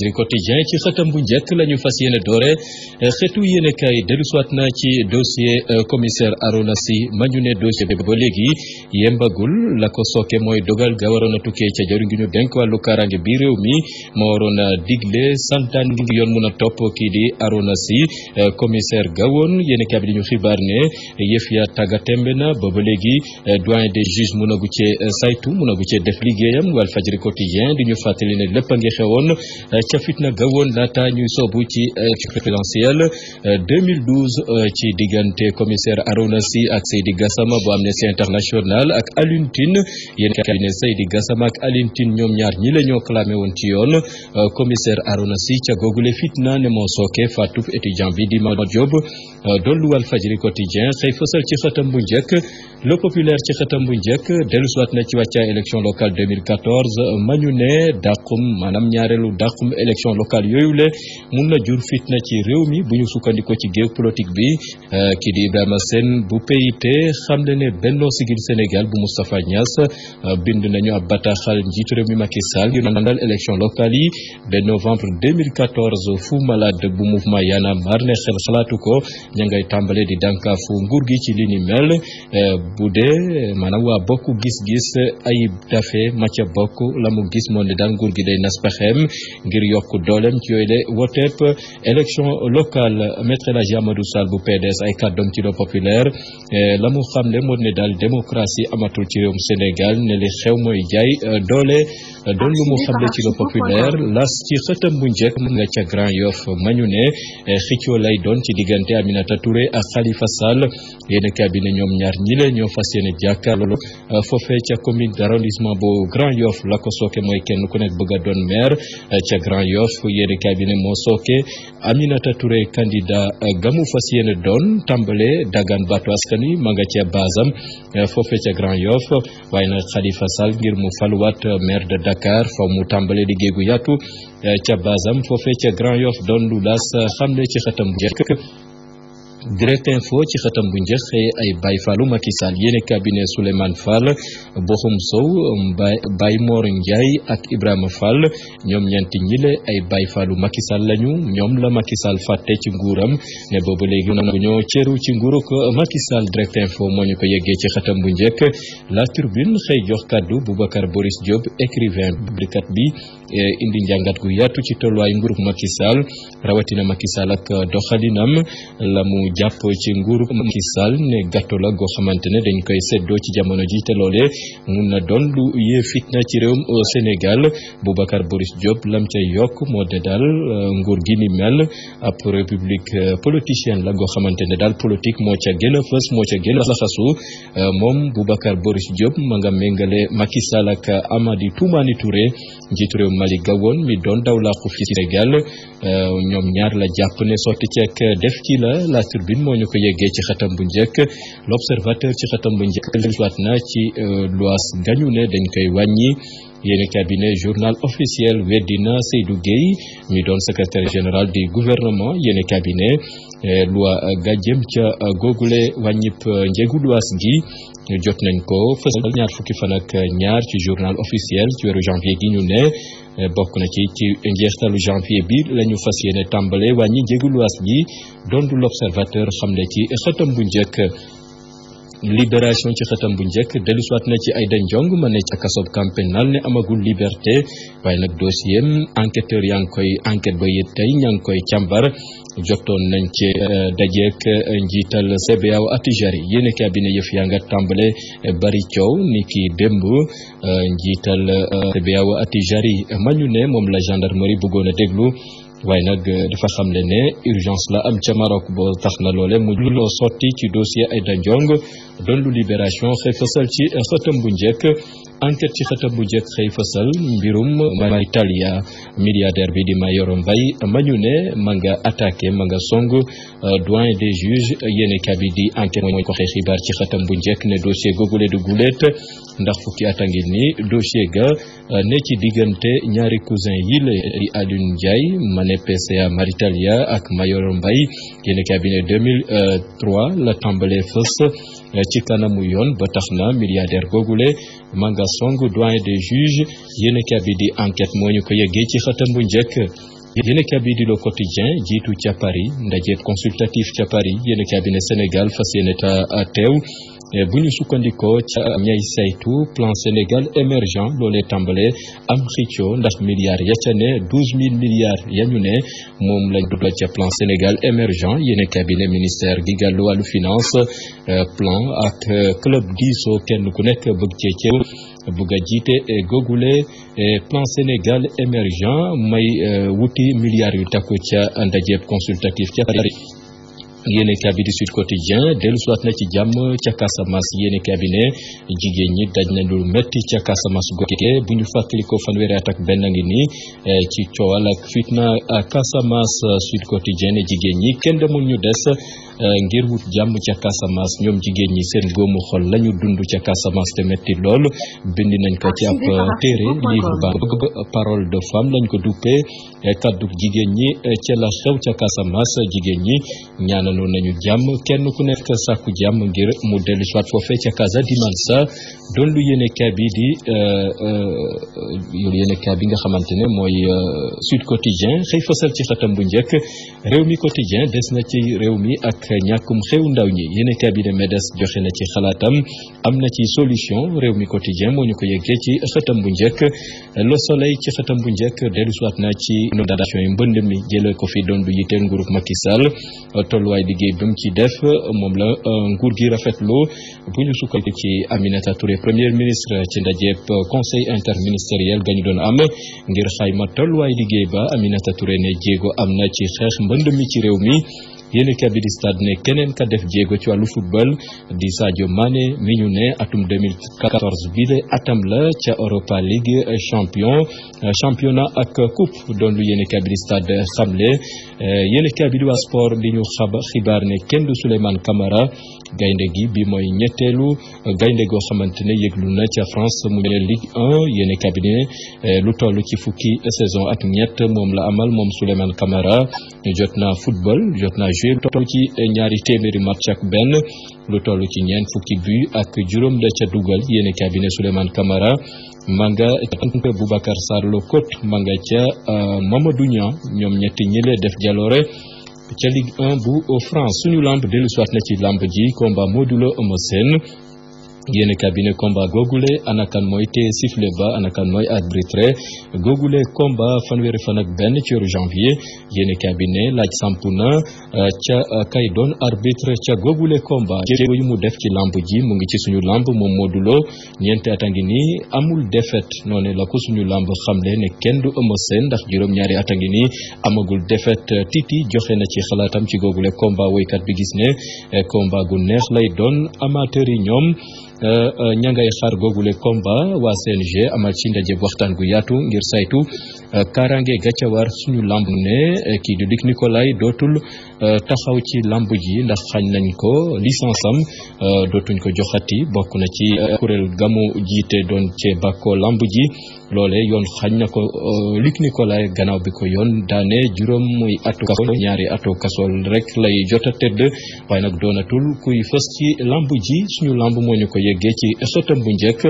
Walfadjri quotidien ci xëtam bu njëkk la ñu fas yéene doore xeetu yéene kay dellusiwaat na ci dossier commissaire Arona Sy ma ñu ne dossier bi ba léegi yembagul la ko sooke mooy dogal ga waroon a tukkee ca jëriñ gi ñu denk wàllu kaaraange bi réew mi moo waroon a digle santaan ngi yoon mun a topp kii di Arona Sy commissaire gawoon yéene kay bi di ñu xibaar ne yëf ya tàgga tembe na ba léegi doyen des juges munagu cee saytu munagu cee def liggéeyam Walfadjri quotidien di ñu fàttali ne lépp a ngi xewoon ca fitna gawoon laata ñuy soobu ci présidentielle 2012 ci diggante commissaire Arona Sy ak Seydi Gassama bu Amnesty International ak Alioune Tine yéen kay ne Seydi Gassama ak Alioune Tine ñoom ñaar ñi la ñoo clamé woon ci yoon commissaire Arona Sy ca googule fitna ne moo sooke faatuf étudiant bi di Mamadou Diop dollu Walfadjri quotidien xëy fësal ci xëtam bu njëkk le populaire ci xëtam bu njëkk dellusiwaat na ci wàccaay élection locale 2014 ma ñu ne dàqum maanaam ñaareelu dàqum élection locale yooyu le mun na jur fitna ci réew mi bu ñu sukkandikoo ci géew politique bi kii di Ibrahima Sène bu PIT xam ne Benno Siggil Sénégal bu Moustapha Niass bind nañu ab bataaxal njiitu réew mi Macky Sall yu nandal élection locale yi ba novembre 2014 Fou Malade bu mouvement Y'en a marre ne xel xalaatu ko ña ngay tàmbale di dànkaafu nguur gi ci li ni mel bu dee maanaam waa bokk gis-gis Ayib Daffé ma ca bokk la mu gis moo ne daal nguur gi day nas pexeem ngir yokk dooleem ci yooyu le woteep élection locale Maître El Hadji Amadou Sall bu PDS ay kàddoom ci le populaire la mu xamle moo ne daal démocratie amatul ci réewum Sénégal ne li xew mooy jaay doole doon lu mu xamle ci le populaire las ci xëtam bu njëkk mu nga ca Grand Yoff ma ñu ne xëccoo lay doon ci diggante Aminata Touré ak Khalifa Sall yéen cabinet ñoom ñaar ñi le ñoo fas yéene jàkkaarloo foofee ca commune d'arrondissement bu Grand Yoff la ko sooke mooy kenn ku nekk bëgg a doon maire ca Grand Yoff yéen cabinet moo sooke Aminata Touré candidat gamu fas yéene doon tàmbale dagaan baatu askan wi ma nga ca basam foofee ca Grand Yoff waaye nag Khalifa Sall ngir mu faluwaat maire de Dakar faw mu tàmbale liggéey gu yaatu ca basam foofee ca Grand Yoff doon lu las xamle ci xëtam bu njëkk Direct Info ci xëtam bu njëkk ay Baye Fallou Macky Sall yéene cabinet Souleymane Fall Boxum Sow Baye Mor Ndiaye ak Ibrahima Fall ñoom ñeenti ñile ay Baye Fallou Macky Sall lañu ñoom la Macky Sall fàtte ci nguuram ne boobu léegi noonu ñoo cëru ci nguuruk Macky Sall Direct Info moo ñu ko yeggee ci xëtam bu njëkk La Tribune xëy jox kaddu Boubacar Boris Diop écrivain bikat bi indi njàngat gu yaatu ci tolluwaay nguuruk Macky Sall rawatina Macky Sall ak doxalinam la mu jàpp ci nguuru Macky Sall ne gàtto la goo xamante ne dañ koy seddoo ci jamono ji te loolee mun na doon lu yee fitna ci réewum Sénégal Boubacar Boris Diop lam ca yokk moo de daal nguur gi ni mel ab république politicienne la goo xamante ne daal politique moo ca gën a fës moo ca gën a laxasu moom Boubacar Boris Diop ma nga méngale Macky Sall ak Amady Toumani Touré njiitu réew Mali gawoon mi doon daw làqu fi Sénégal ñoom ñaar la jàpp ne sotti ceek def ci la Tribune moo ñu ko yeggee ci xatam bu njëkk L'Observateur ci xatam bu njëkk dellusiwaat na ci luwaas gañu ne dañ koy wàññi yéeni cabinet journal officiel weddina Seydou Gueye mi doon secrétaire général du gouvernement yéeni cabinet loi ga jëm ca googule wàññip njëgu luwaas gi jot nañ ko fësal ñaar fukki fan ak ñaar ci journal officiel ci weeru janvier gi ñu ne bokk na ci njeextalu janvier bi la ñu fas yéene tàmbale wàññi njëgu luwaas gi doon du L'Observateur xam ne ci xëtam bu njëkk Libération ci xëtam bu njëkk dellusiwaat na ci Aïda Ndiong ma ne ca kasob camp pénal ne amagul liberté waaye nag dossier enquêteur yaa ngi koy enquête ba yit tey ñaa ngi koy càmbar jotoon nañ ci dajeek njiital CBAO Attijari yéene cabinet yëf yaa nga tàmbale bari coow ni ki démb njiital CBAO Attijari ma ñu ne moom la gendarmerie bëggoon a déglu waaye nag dafa xamle ne urgence la am ca Maroc boo tax na loole mu loo sotti ci dossier Aïda Ndiong doon lu Libération xëy fësal ci xëtam bu njëkk enquête ci xëtam bu njëkk xëy fësal mbirum Maritalia milliardaire bi di Mayoro Mbaye ma ñu ne ma nga attaqué ma nga song doyen des juges yéene kabi di enquête mooy ko xëy xibaar ci xëtam bu njëkk ne dossier googule du gulet ndax fukki at a ngi ni dossier ga ne ci diggante ñaari cousin yi la di Alioune Ndiaye ma ne PCA Maritalia ak Mayoro Mbaye yéene kabi ne 2003 la tàmbalee fës ci kanamu yoon ba tax na milliardaire googule manga song doyen des juges yéenekaay bi di enquête moo ñu ko yeggee ci xëtam bu njëkk. yéenekaay bi di Le Quotidien jiitu ca Paris ndaje consultatif ca Paris yéenekaay bi ne Sénégal fas yéene ta teew bu ñu sukkandikoo ca ñay saytu plan Sénégal émergent loolee tàmbale am xicco ndax milliards ya ca ne 12 000 milliards ya ñu ne moom lañ dugal ca plan Sénégal émergent yéenekaay bi ne ministère gi gàllu wàllu finance plan ak club diisoo kenn ku nekk bëgg cee ceew bëgg a jiite googule plan Sénégal émergent may wuti milliards yu takku ca ndajeeb consultatif ca Paris. yéenekaay bi di Sud Quotidien dellu siwaat na ci jàmm ca Casamance yéenekaay bi ne jigéen ñi daj na lu metti ca Casamance goge bu ñu fàttalikoo fanweeri at ak benn ngi nii ci coowal ak fitna Casamance. Sud Quotidien ne jigéen ñi kenn demul ñu des ngir wut jàmm ca Casamance ñoom jigéen ñi seen góomu xol lañu dund ca Casamance te metti lool bind nañ ko ci ab téere livre ba parole de femme lañ ko duppee kaddu jigéen ñi ca la xew ca Casamance jigéen ñi ñaanaloo nañu jàmm kenn ku nekk sàkku jàmm ngir mu dellu soit foofee ca Casa di Mansa doon lu yéenekaay bi di yéenekaay bi nga xamante ne mooy Sud Quotidien xëy fasal ci xatam bu njëkk réew mi quotidien des na ci réew mi ak ñàkkum xew ndaw ñi yéenekaay bi de MEDES joxe na ci xalaatam am na ci solution réew mi quotidien moo ñu ko yeggee ci xëtam bu njëkk. Le Soleil ci xëtam bu njëkk dellu soit na ci inondation yi mbënd mi jëlee ko fi doon lu yitteel nguurub Macky Sall tolluwaay liggéey bi mu ci def moom la nguur gi rafetlu bu ñu sukkandiku ci Aminata Touré premier ministre ci ndajeeb conseil interministériel ga ñu doon am ngir xayma tolluwaay liggéey ba Aminata Touré ne jéego am na ci xeex mbënd mi ci réew mi. yéenekaay bi di Stade ne keneen ka def jéego ci wàllu football di Sadio Mané mi ñu ne atum 2014 bi de atam la ca Europa League championnat ak coupe doon lu yéenekaay bi di Stade xamle yéenekaay bi di waa sport di ñu xibaar ne kenn du Souleymane Camara gaynde gi bi mooy ñetteelu gaynde goo xamante ne yëglu na ca France mu ne Ligue 1 yéenekaay bi ne lu toll ci fukki saison ak ñett moom la amal moom Souleymane Camara jot na football jot na lu toll ci ñaari téeméeri match ak benn lu toll ci ñeent fukki but ak juróom la ca dugal yéenekaay bi ne Souleymane Camara manga Boubacar Sarr Locotte manga ca Mamadou Niang ñoom ñetti ñile def jaloore ca Ligue 1 bu France suñu lamb dellu soit na ci lamb ji combat Modou Lo Eumeu Sène yéenekaay bi ne combat googule anakan mooy téye sifflet ba anakan mooy arbitre googule combat fanweeri fan ak benn ci weeru janvier yéenekaay bi ne laaj samp na ca kay doon arbitre ca googule combat jéego yu mu def ci lamb ji mu ngi ci suñu lamb moom Modou Lo ñeenti at a ngi nii amul défaite noonu la ko suñu lamb xamle ne kenn du Eumeu Sène ndax juróom-ñaari at a ngi nii amagul défaite Titi joxe na ci xalaatam ci googule combat woykat bi gis ne combat gu neex lay doon amateur yi ñoom ña ngay xaar googule combat waa CNG amal ci ndaje waxtaan gu yaatu ngir saytu kaaraange gàcce war suñu lamb ne kii di Luc Nicolaï dootul taxaw ci lamb ji ndax xañ nañ ko licence am dootuñ ko joxati bokk na ci kuréel gamu jiite doon cee bàkkoo lamb ji loole yoon xañ na ko Luc Nicolaï gannaaw bi ko yoon daane juróom muy atu kaso ñaari atu kaso rek lay jot a tëdd waaye nag doonatul kuy fës ci lamb ji suñu lamb moo ñu ko yeggee ci xëtam bu njëkk